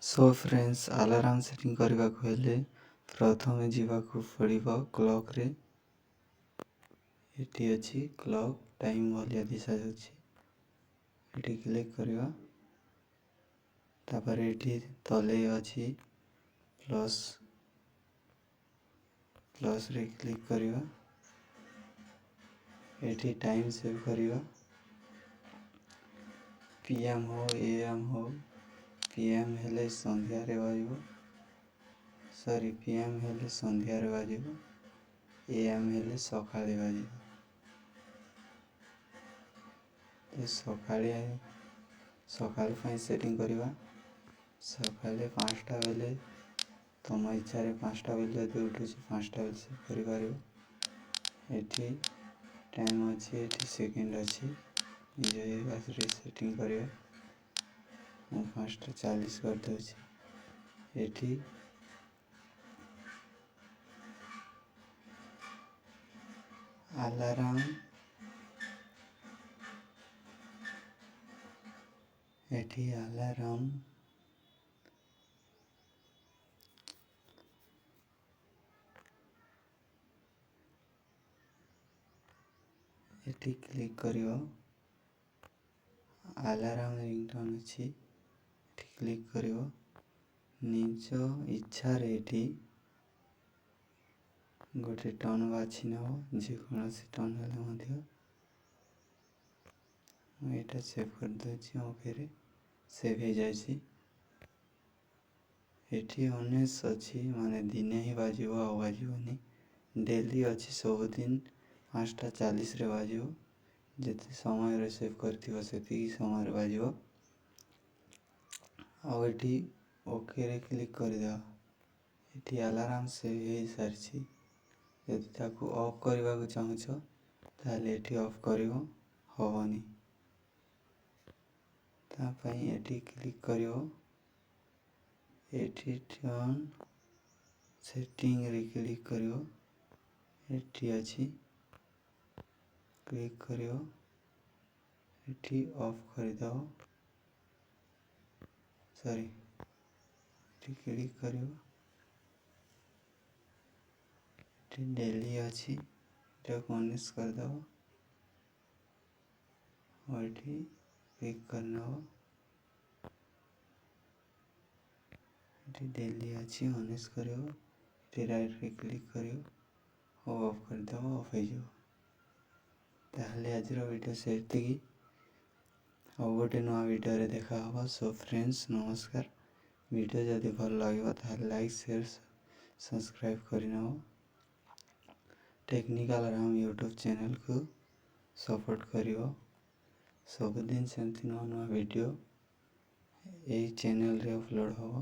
So friends alarm setting करने हेले प्रथम जावाक पड़ो क्लॉक रे ये अच्छी क्लॉक टाइम भाया दिशा ये क्लिक करवा तापर ये तले अच्छी प्लस प्लस रे क्लिक करवा ये टाइम सेव करवा पीएम हो एएम हो पीएम हेले संध्या रे बाजिबो सॉरी पीएम हेले संध्या रे बाजिबो एएम हेले सकाळे बाजिबो तो सकाळ ପାଇଁ सेटिंग करवा सकाळे 5टा बेले तुम इच्छा रे 5टा बेले जदि उठुछि 5टा बेले सेट करि पारिबो एठी टाइम अच्छी एठी सेकंड अच्छी निजे बासरे सेटिंग करवा मैं 5:40 कर दूसरी एठी अलार्म एठी अलार्म एठी क्लिक करियो अलार्म रिंगटोन अच्छी एठी क्लिक करियो निज इच्छा रे एठी गोटे टन बाछि नब जेकोसी टन हेले मध्य मुझे सेव कर दूसरी ओके रे सेव हो जाए एठी 19 अच्छी माने दिने ही बाजिबो आ बाजिबोनी डेली अच्छी सबुदिन 5:40 रे बाजिबो जिते समय रे सेव करथिबो सेति समय रे बाजिबो आ एठी ओके रे क्लिक कर दे एठी अलार्म सेव हो सारी यदि ताकू ऑफ करने को चाहूच ताले एठी ऑफ करिवो होबनी तापाई एठी क्लिक करिवो एठी टर्न सेटिंग रे क्लिक करिवो एठी अछि क्लिक करिवो एठी ऑफ कर दो सॉरी एठी क्लिक करिवो डेली अच्छी कनेक्ट कर दो और क्लिक करना हो डेली अच्छी कनेक्ट करो राइट रे क्लिक करो ऑफ कर दो ऑफ हो ताहले आज वीडियो से गोटे नुआ वीडियो रे देखा हवा सो फ्रेंड्स नमस्कार वीडियो जदि भल लगे ताहले लाइक शेयर सब्सक्राइब करना टेक्निकल राम यूट्यूब चैनल को सपोर्ट करिवो सबुदिन सेमती नुआ नुआ वीडियो यही चैनल रे अपलोड होगा।